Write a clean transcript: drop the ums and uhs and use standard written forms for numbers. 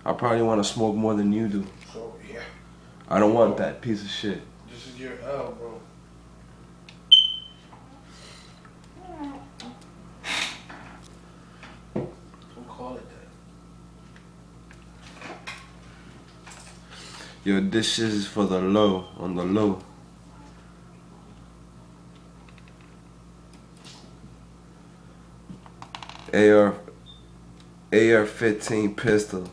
I probably want to smoke more than you do. So yeah, I don't want that piece of shit. this is your L, bro. Don't call it that. Yo, this shit is for the low, on the low. AR AR-15 pistol.